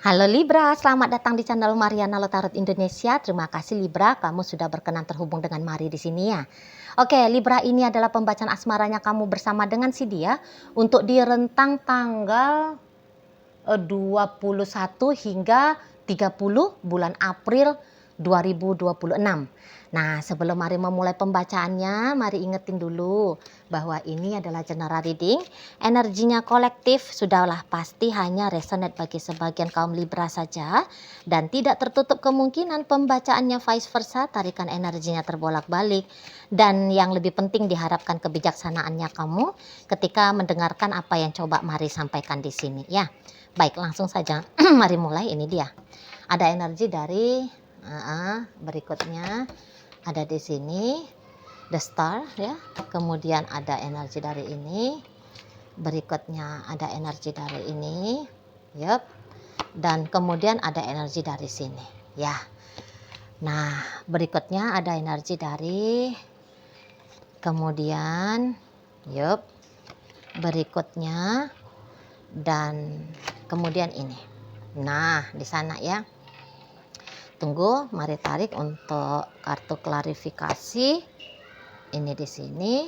Halo Libra, selamat datang di channel Mariana Lotarot Indonesia. Terima kasih Libra, kamu sudah berkenan terhubung dengan Mari di sini ya. Oke, Libra, ini adalah pembacaan asmaranya kamu bersama dengan si dia untuk di rentang tanggal 21 hingga 30 bulan April 2026. Nah, sebelum mari memulai pembacaannya, mari ingetin dulu bahwa ini adalah general reading. Energinya kolektif, sudahlah pasti hanya resonate bagi sebagian kaum Libra saja. Dan tidak tertutup kemungkinan pembacaannya vice versa, tarikan energinya terbolak-balik. Dan yang lebih penting diharapkan kebijaksanaannya kamu ketika mendengarkan apa yang coba mari sampaikan di sini ya. Baik, langsung saja. Mari mulai. Ini dia. Ada energi dari berikutnya ada di sini the star ya. Kemudian ada energi dari ini. Berikutnya ada energi dari ini. Yup. Dan kemudian ada energi dari sini ya. Nah, berikutnya ada energi dari kemudian yup. Berikutnya dan kemudian ini. Nah, di sana ya. Tunggu, mari tarik untuk kartu klarifikasi. Ini di sini.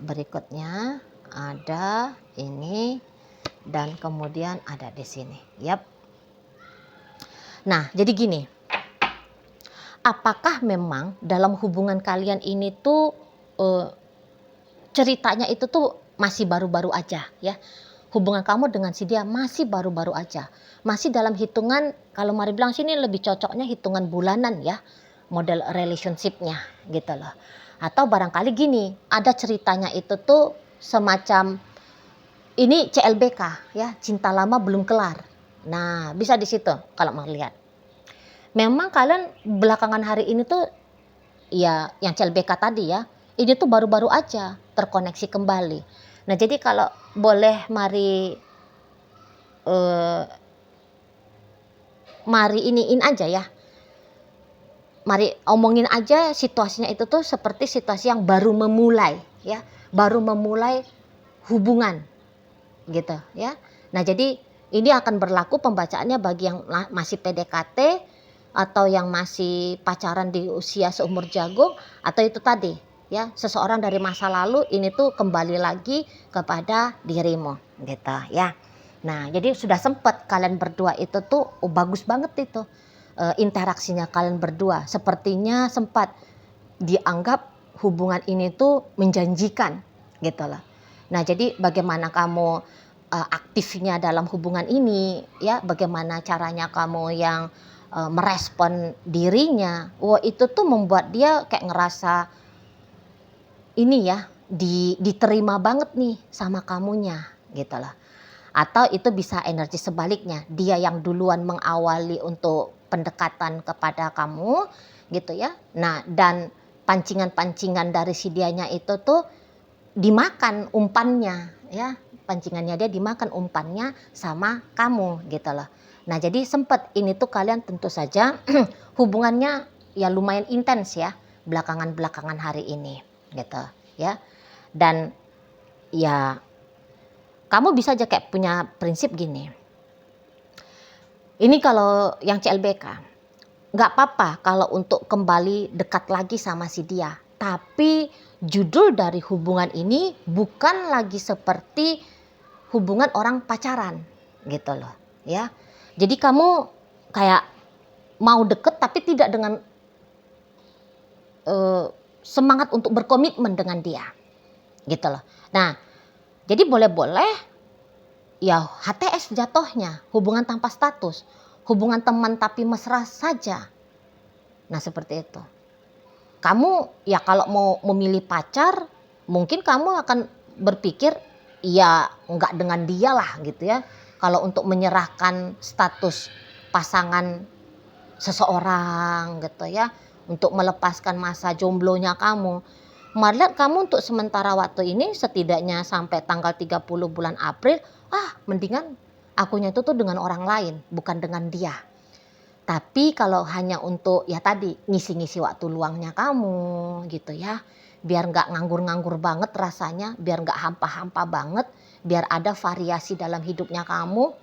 Berikutnya ada ini dan kemudian ada di sini. Yap. Nah, jadi gini. Apakah memang dalam hubungan kalian ini tuh ceritanya itu tuh masih baru-baru aja ya? Hubungan kamu dengan si dia masih baru-baru aja. Masih dalam hitungan, kalau mari bilang sini lebih cocoknya hitungan bulanan ya. Model relationship-nya gitu loh. Atau barangkali gini, ada ceritanya itu tuh semacam ini CLBK ya, cinta lama belum kelar. Nah, bisa di situ kalau mau lihat. Memang kalian belakangan hari ini tuh ya yang CLBK tadi ya, ini tuh baru-baru aja terkoneksi kembali. Nah, jadi kalau boleh mari iniin aja ya. Mari omongin aja situasinya itu tuh seperti situasi yang baru memulai ya, baru memulai hubungan gitu ya. Nah, jadi ini akan berlaku pembacaannya bagi yang masih PDKT atau yang masih pacaran di usia seumur jagung, atau itu tadi ya, seseorang dari masa lalu ini tuh kembali lagi kepada dirimu gitu ya. Nah, jadi sudah sempat kalian berdua itu tuh bagus banget itu interaksinya kalian berdua. Sepertinya sempat dianggap hubungan ini tuh menjanjikan gitu loh. Nah, jadi bagaimana kamu aktifnya dalam hubungan ini ya, bagaimana caranya kamu yang merespon dirinya. Wah, itu tuh membuat dia kayak ngerasa ini ya, diterima banget nih sama kamunya gitu loh. Atau itu bisa energi sebaliknya, dia yang duluan mengawali untuk pendekatan kepada kamu gitu ya. Nah, dan pancingan-pancingan dari si dianya itu tuh dimakan umpannya ya. Pancingannya dia dimakan umpannya sama kamu gitu loh. Nah, jadi sempat ini tuh kalian tentu saja hubungannya ya lumayan intens ya belakangan-belakangan hari ini gitu ya. Dan ya kamu bisa aja kayak punya prinsip gini. Ini kalau yang CLBK, nggak apa-apa kalau untuk kembali dekat lagi sama si dia. Tapi judul dari hubungan ini bukan lagi seperti hubungan orang pacaran gitu loh ya. Jadi kamu kayak mau deket tapi tidak dengan semangat untuk berkomitmen dengan dia gitu loh. Nah, jadi boleh-boleh ya HTS jatuhnya, hubungan tanpa status, hubungan teman tapi mesra saja. Nah, seperti itu. Kamu ya kalau mau memilih pacar, mungkin kamu akan berpikir ya enggak dengan dia lah gitu ya. Kalau untuk menyerahkan status pasangan seseorang gitu ya, untuk melepaskan masa jomblonya kamu. Melihat kamu untuk sementara waktu ini setidaknya sampai tanggal 30 bulan April, mendingan akunya itu tuh dengan orang lain, bukan dengan dia. Tapi kalau hanya untuk ya tadi ngisi-ngisi waktu luangnya kamu gitu ya, biar nggak nganggur-nganggur banget rasanya, biar nggak hampa-hampa banget, biar ada variasi dalam hidupnya kamu,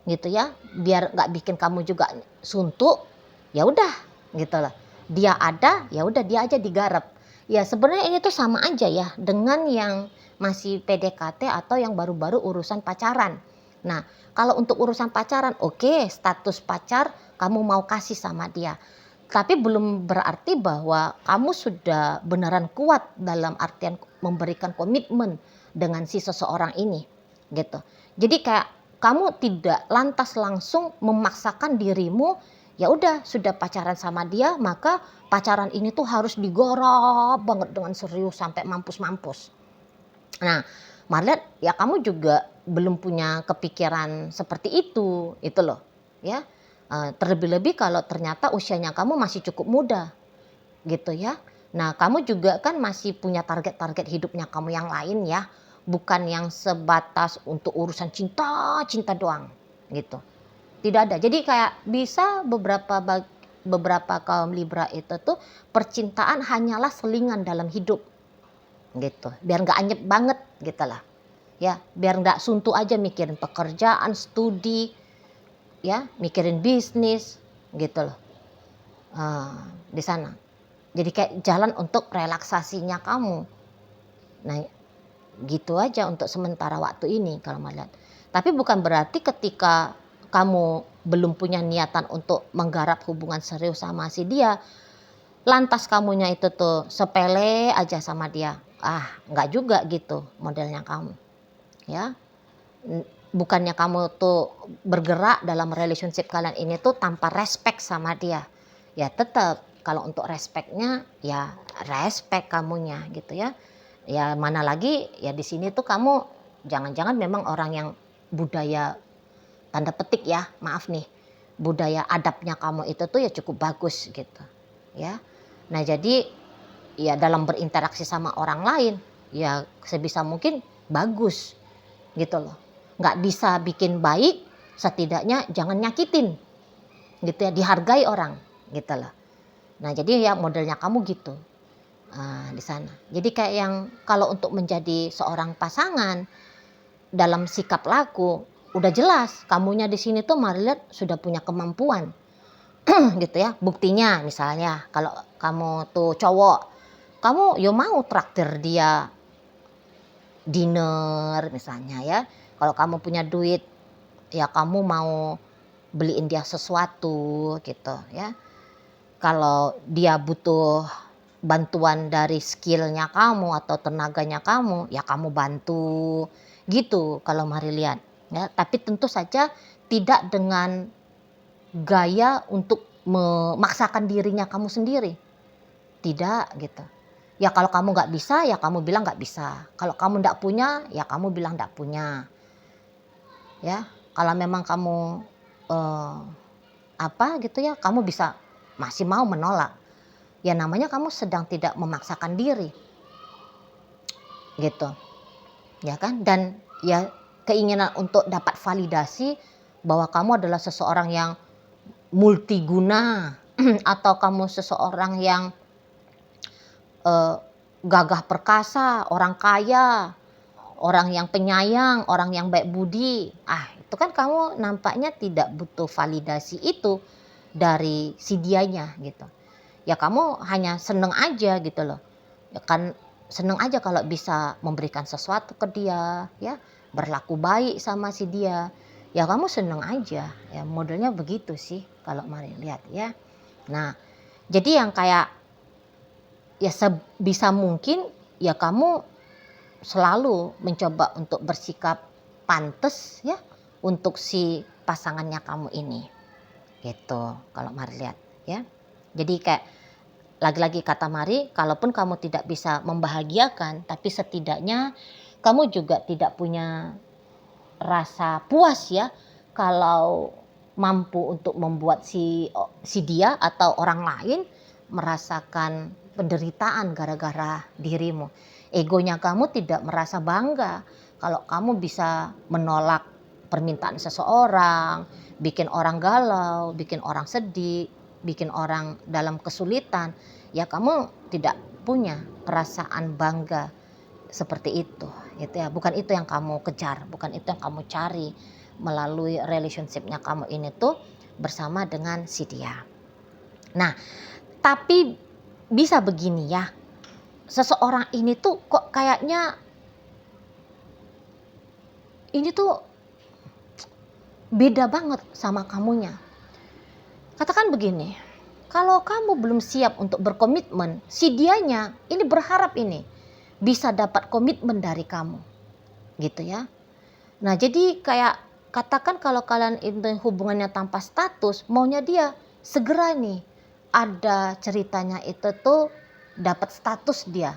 gitu ya, biar nggak bikin kamu juga suntuk, ya udah gitu loh. Dia ada, ya udah dia aja digarap. Ya sebenarnya ini tuh sama aja ya dengan yang masih PDKT atau yang baru-baru urusan pacaran. Nah, kalau untuk urusan pacaran, oke, status pacar kamu mau kasih sama dia. Tapi belum berarti bahwa kamu sudah beneran kuat dalam artian memberikan komitmen dengan si seseorang ini, gitu. Jadi kayak kamu tidak lantas langsung memaksakan dirimu, ya udah sudah pacaran sama dia, maka pacaran ini tuh harus digarap banget dengan serius sampai mampus-mampus. Nah, Marliat, ya kamu juga belum punya kepikiran seperti itu loh, ya. Terlebih-lebih kalau ternyata usianya kamu masih cukup muda, gitu ya. Nah, kamu juga kan masih punya target-target hidupnya kamu yang lain ya, bukan yang sebatas untuk urusan cinta doang, gitu. Tidak ada. Jadi kayak bisa beberapa kaum Libra itu tuh percintaan hanyalah selingan dalam hidup, gitu. Biar nggak anyep banget gitu lah. Ya, biar nggak suntuk aja mikirin pekerjaan, studi, ya, mikirin bisnis, gitu loh. Di sana. Jadi kayak jalan untuk relaksasinya kamu. Nah, gitu aja untuk sementara waktu ini kalau melihat. Tapi bukan berarti ketika kamu belum punya niatan untuk menggarap hubungan serius sama si dia, lantas kamunya itu tuh sepele aja sama dia. Nggak juga gitu modelnya kamu. Ya, bukannya kamu tuh bergerak dalam relationship kalian ini tuh tanpa respect sama dia. Ya tetap kalau untuk respectnya ya respect kamunya gitu ya. Ya mana lagi ya di sini tuh kamu jangan-jangan memang orang yang budaya tanda petik ya, maaf nih, budaya adabnya kamu itu tuh ya cukup bagus gitu ya. Nah jadi ya dalam berinteraksi sama orang lain ya sebisa mungkin bagus gitu loh. Nggak bisa bikin baik, setidaknya jangan nyakitin gitu ya, dihargai orang gitu loh. Nah jadi ya modelnya kamu gitu di sana. Jadi kayak yang kalau untuk menjadi seorang pasangan dalam sikap laku udah jelas kamunya di sini tuh Marliat sudah punya kemampuan gitu ya. Buktinya misalnya kalau kamu tuh cowok, kamu yo mau traktir dia dinner misalnya ya. Kalau kamu punya duit ya kamu mau beliin dia sesuatu gitu ya. Kalau dia butuh bantuan dari skillnya kamu atau tenaganya kamu, ya kamu bantu gitu kalau mari lihat ya. Tapi tentu saja tidak dengan gaya untuk memaksakan dirinya kamu sendiri, tidak gitu. Ya kalau kamu nggak bisa ya kamu bilang nggak bisa, kalau kamu nggak punya ya kamu bilang nggak punya ya. Kalau memang kamu gitu ya, kamu bisa masih mau menolak, ya namanya kamu sedang tidak memaksakan diri gitu ya kan. Dan ya keinginan untuk dapat validasi bahwa kamu adalah seseorang yang multiguna atau kamu seseorang yang gagah perkasa, orang kaya, orang yang penyayang, orang yang baik budi. Itu kan kamu nampaknya tidak butuh validasi itu dari si dianya gitu. Ya kamu hanya seneng aja gitu loh. Ya kan seneng aja kalau bisa memberikan sesuatu ke dia, ya, berlaku baik sama si dia. Ya kamu seneng aja. Ya modelnya begitu sih kalau mari lihat ya. Nah, jadi yang kayak ya sebisa mungkin ya kamu selalu mencoba untuk bersikap pantas ya untuk si pasangannya kamu ini gitu kalau Mari lihat ya. Jadi kayak lagi-lagi kata Mari, kalaupun kamu tidak bisa membahagiakan tapi setidaknya kamu juga tidak punya rasa puas ya kalau mampu untuk membuat si dia atau orang lain merasakan penderitaan gara-gara dirimu. Egonya kamu tidak merasa bangga kalau kamu bisa menolak permintaan seseorang, bikin orang galau, bikin orang sedih, bikin orang dalam kesulitan. Ya kamu tidak punya perasaan bangga seperti itu gitu ya. Bukan itu yang kamu kejar, bukan itu yang kamu cari. melalui relationship-nya kamu ini tuh bersama dengan si dia. Nah, tapi bisa begini ya, seseorang ini tuh kok kayaknya ini tuh beda banget sama kamunya. Katakan begini, kalau kamu belum siap untuk berkomitmen, si dianya ini berharap ini bisa dapat komitmen dari kamu, gitu ya. Nah, jadi kayak katakan kalau kalian itu hubungannya tanpa status, maunya dia segera nih ada ceritanya itu tuh dapat status dia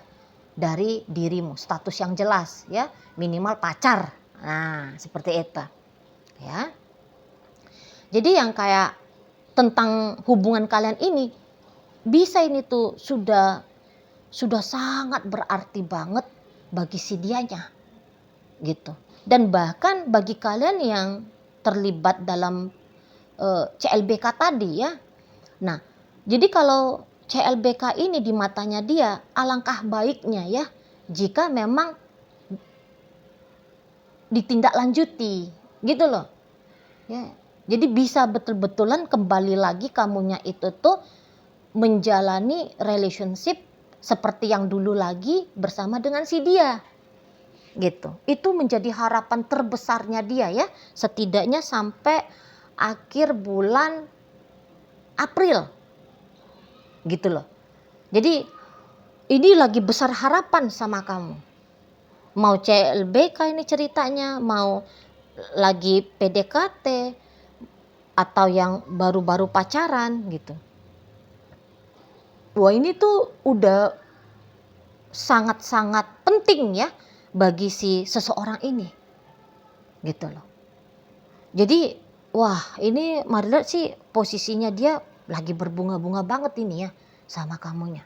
dari dirimu, status yang jelas ya, minimal pacar. Nah, seperti itu ya. Jadi yang kayak tentang hubungan kalian ini bisa ini tuh sudah sangat berarti banget bagi si dianya gitu. Dan bahkan bagi kalian yang terlibat dalam CLBK tadi ya. Nah, jadi kalau CLBK ini di matanya dia, alangkah baiknya ya jika memang ditindaklanjuti gitu loh. Ya. Jadi bisa betul-betulan kembali lagi kamunya itu tuh menjalani relationship seperti yang dulu lagi bersama dengan si dia. Gitu. Itu menjadi harapan terbesarnya dia ya, setidaknya sampai akhir bulan April. Gitu loh. Jadi ini lagi besar harapan sama kamu. Mau CLBK ini ceritanya, mau lagi PDKT atau yang baru-baru pacaran gitu. Wah, ini tuh udah sangat-sangat penting ya bagi si seseorang ini. Gitu loh. Jadi, wah, ini Marilyn sih posisinya dia lagi berbunga-bunga banget ini ya sama kamunya.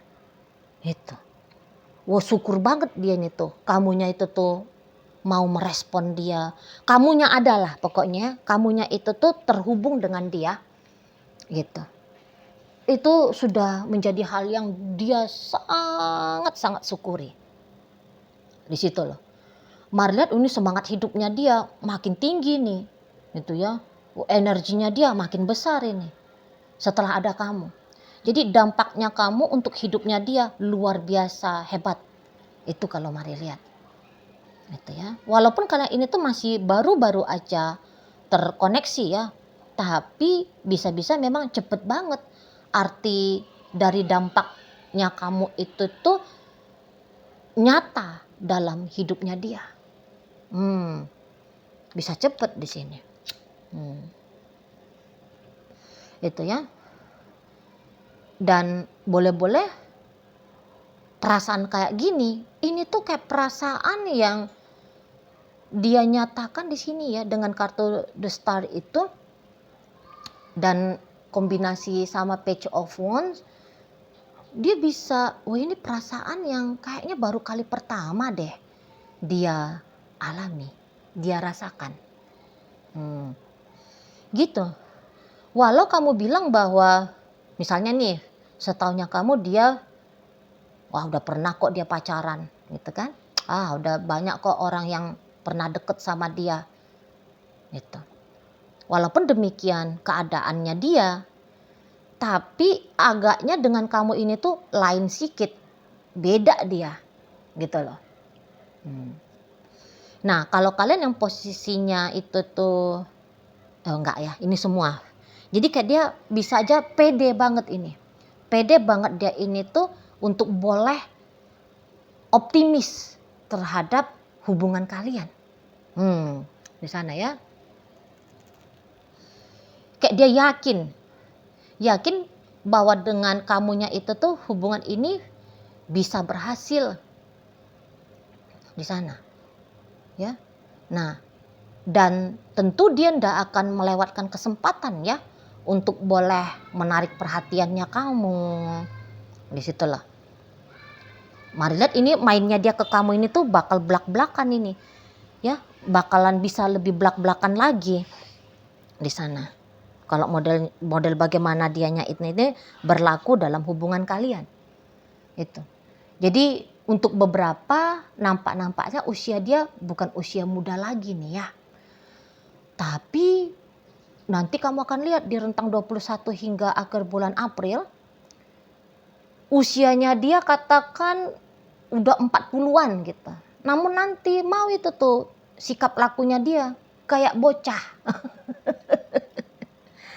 Gitu. Wah, syukur banget dia nih tuh. Kamunya itu tuh mau merespon dia. Kamunya adalah pokoknya, kamunya itu tuh terhubung dengan dia. Gitu. Itu sudah menjadi hal yang dia sangat-sangat syukuri. Di situ loh. Marilyn ini semangat hidupnya dia makin tinggi nih. Gitu ya. Energinya dia makin besar ini. Setelah ada kamu. Jadi dampaknya kamu untuk hidupnya dia luar biasa hebat. Itu kalau Mari lihat. Gitu ya. Walaupun kalian ini tuh masih baru-baru aja terkoneksi ya. Tapi bisa-bisa memang cepet banget. Arti dari dampaknya kamu itu tuh nyata dalam hidupnya dia. Bisa cepet di sini. Itu ya. Dan boleh-boleh perasaan kayak gini, ini tuh kayak perasaan yang dia nyatakan di sini ya dengan kartu The Star itu dan kombinasi sama Page of Wands, dia bisa, wah ini perasaan yang kayaknya baru kali pertama deh dia alami, dia rasakan. Gitu. Walau kamu bilang bahwa misalnya nih setahunnya kamu dia, wah udah pernah kok dia pacaran gitu kan. Udah banyak kok orang yang pernah deket sama dia gitu. Walaupun demikian keadaannya dia, tapi agaknya dengan kamu ini tuh lain sedikit, beda dia gitu loh. Nah kalau kalian yang posisinya itu tuh enggak ya, ini semua. Jadi kayak dia bisa aja pede banget ini. Pede banget dia ini tuh untuk boleh optimis terhadap hubungan kalian. Di sana ya. Kayak dia yakin bahwa dengan kamunya itu tuh hubungan ini bisa berhasil di sana. Ya. Nah, dan tentu dia ndak akan melewatkan kesempatan ya untuk boleh menarik perhatiannya kamu. Di situlah. Mari lihat ini mainnya dia ke kamu ini tuh bakal belak-belakan ini. Ya, bakalan bisa lebih belak-belakan lagi di sana. Kalau model bagaimana dianya ini berlaku dalam hubungan kalian. Itu. Jadi untuk beberapa nampaknya usia dia bukan usia muda lagi nih ya. Tapi nanti kamu akan lihat di rentang 21 hingga akhir bulan April, usianya dia katakan udah 40-an gitu. Namun nanti mau itu tuh sikap lakunya dia kayak bocah.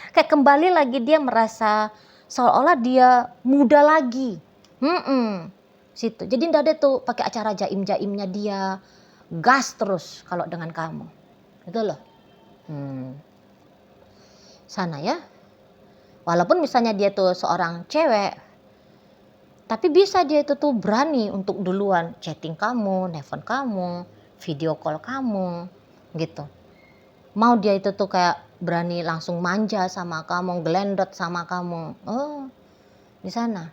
Kayak kembali lagi dia merasa seolah-olah dia muda lagi. Situ. Jadi ndak ada tuh pakai acara jaim-jaimnya dia, gas terus kalau dengan kamu. Itu loh. Sana ya. Walaupun misalnya dia tuh seorang cewek, tapi bisa dia itu tuh berani untuk duluan chatting kamu, nelfon kamu, video call kamu, gitu. Mau dia itu tuh kayak berani langsung manja sama kamu, gelendot sama kamu. Oh, di sana.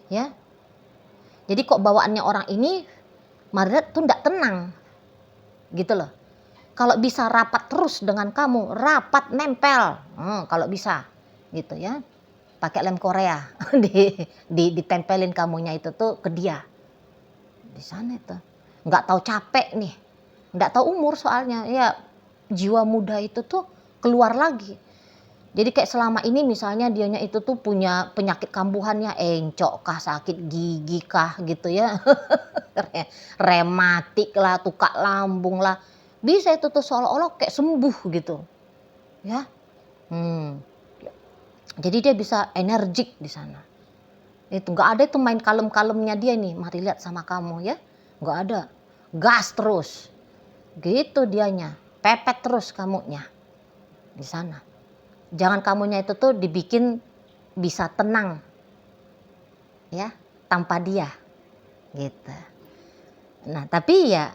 Ya. Jadi kok bawaannya orang ini Maria tuh ndak tenang. Gitu loh. Kalau bisa rapat terus dengan kamu, rapat nempel. Kalau bisa. Gitu ya. Pakai lem Korea ditempelin kamunya itu tuh ke dia. Di sana itu. Nggak tahu capek nih. Nggak tahu umur soalnya, ya jiwa muda itu tuh keluar lagi. Jadi kayak selama ini misalnya dianya itu tuh punya penyakit kambuhannya, encok kah, sakit gigi kah gitu ya. Rematik lah, tukak lambung lah. Bisa itu tuh seolah-olah kayak sembuh gitu. Ya. Jadi dia bisa energik di sana. Itu nggak ada itu main kalem-kalemnya dia nih. Mari lihat sama kamu ya. Nggak ada. Gas terus. Gitu dianya, pepet terus kamunya di sana. Jangan kamunya itu tuh dibikin bisa tenang, ya, tanpa dia, gitu. Nah, tapi ya,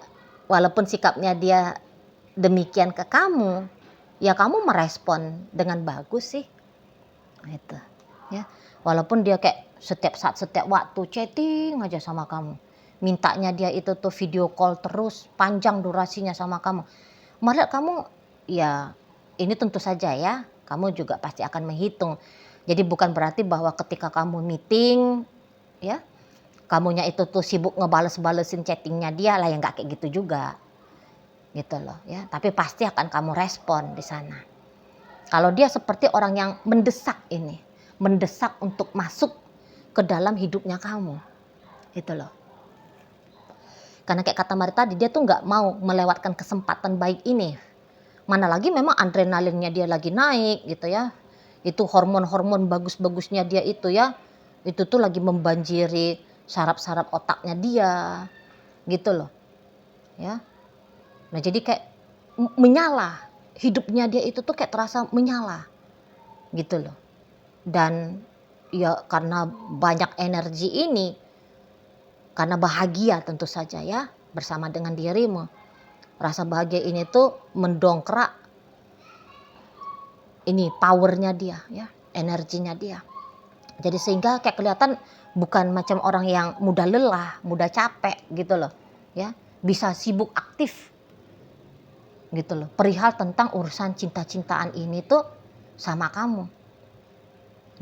walaupun sikapnya dia demikian ke kamu, ya kamu merespon dengan bagus sih, gitu, ya. Walaupun dia kayak setiap saat, setiap waktu chatting aja sama kamu. Mintanya dia itu tuh video call terus, panjang durasinya sama kamu. Malah kamu, ya ini tentu saja ya, kamu juga pasti akan menghitung. Jadi bukan berarti bahwa ketika kamu meeting, ya, kamunya itu tuh sibuk ngebales-balesin chattingnya dia lah, ya nggak kayak gitu juga. Gitu loh ya, tapi pasti akan kamu respon di sana. Kalau dia seperti orang yang mendesak ini, mendesak untuk masuk ke dalam hidupnya kamu. Gitu loh. Karena kayak kata Mari tadi, dia tuh nggak mau melewatkan kesempatan baik ini. Mana lagi memang adrenalinnya dia lagi naik gitu ya. Itu hormon-hormon bagus-bagusnya dia itu ya. Itu tuh lagi membanjiri saraf-saraf otaknya dia. Gitu loh. Ya. Nah jadi kayak menyala. Hidupnya dia itu tuh kayak terasa menyala. Gitu loh. Dan ya karena banyak energi ini, karena bahagia tentu saja ya bersama dengan dirimu. Rasa bahagia ini tuh mendongkrak ini powernya dia ya, energinya dia. Jadi sehingga kayak kelihatan bukan macam orang yang mudah lelah, mudah capek gitu loh ya. Bisa sibuk aktif gitu loh. Perihal tentang urusan cinta-cintaan ini tuh sama kamu.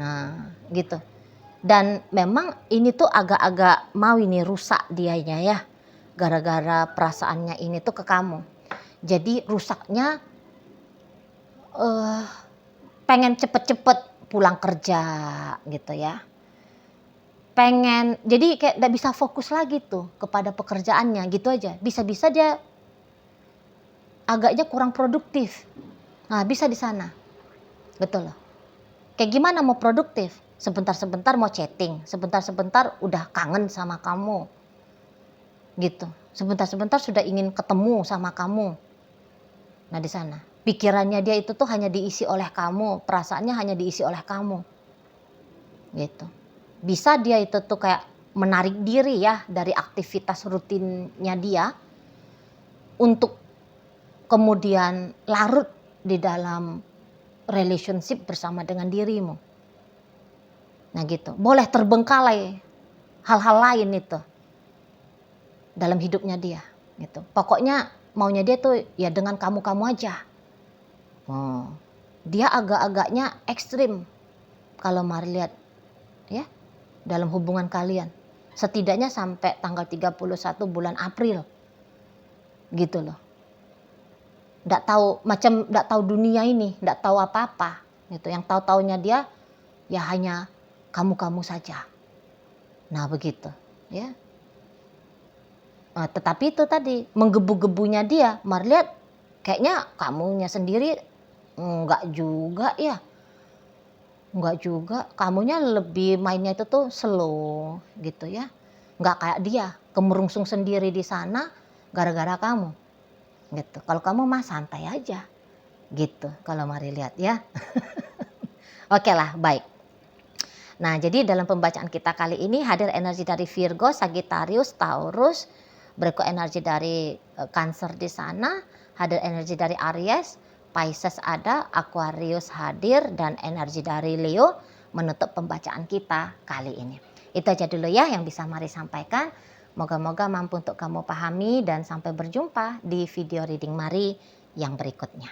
Nah gitu. Dan memang ini tuh agak-agak mau ini rusak dianya ya. Gara-gara perasaannya ini tuh ke kamu. Jadi rusaknya pengen cepet-cepet pulang kerja gitu ya. Pengen, jadi kayak gak bisa fokus lagi tuh kepada pekerjaannya gitu aja. Bisa-bisa dia agaknya kurang produktif. Nah bisa di sana. Betul loh. Kayak gimana mau produktif? Sebentar-sebentar mau chatting, sebentar-sebentar udah kangen sama kamu. Gitu. Sebentar-sebentar sudah ingin ketemu sama kamu. Nah di sana. Pikirannya dia itu tuh hanya diisi oleh kamu, perasaannya hanya diisi oleh kamu. Gitu. Bisa dia itu tuh kayak menarik diri ya dari aktivitas rutinnya dia untuk kemudian larut di dalam relationship bersama dengan dirimu. Nah gitu. Boleh terbengkalai hal-hal lain itu dalam hidupnya dia. Gitu. Pokoknya maunya dia tuh ya dengan kamu-kamu aja. Dia agak-agaknya ekstrim kalau Mari lihat ya dalam hubungan kalian. Setidaknya sampai tanggal 31 bulan April. Gitu loh. nggak tahu, macam nggak tahu dunia ini, nggak tahu apa-apa gitu. Yang tahu-taunya dia ya hanya kamu-kamu saja. Nah begitu ya. Tetapi itu tadi menggebu-gebunya dia, Mar lihat kayaknya kamunya sendiri enggak juga ya. Enggak juga, kamunya lebih mainnya itu tuh slow gitu ya. Enggak kayak dia, kemerungsung sendiri di sana gara-gara kamu gitu. Kalau kamu mah santai aja gitu kalau Mari lihat ya. Oke lah, baik. Nah, jadi dalam pembacaan kita kali ini hadir energi dari Virgo, Sagittarius, Taurus, berikut energi dari Cancer di sana, hadir energi dari Aries, Pisces ada, Aquarius hadir, dan energi dari Leo menutup pembacaan kita kali ini. Itu aja dulu ya yang bisa Mari sampaikan. Moga-moga mampu untuk kamu pahami dan sampai berjumpa di video reading Mari yang berikutnya.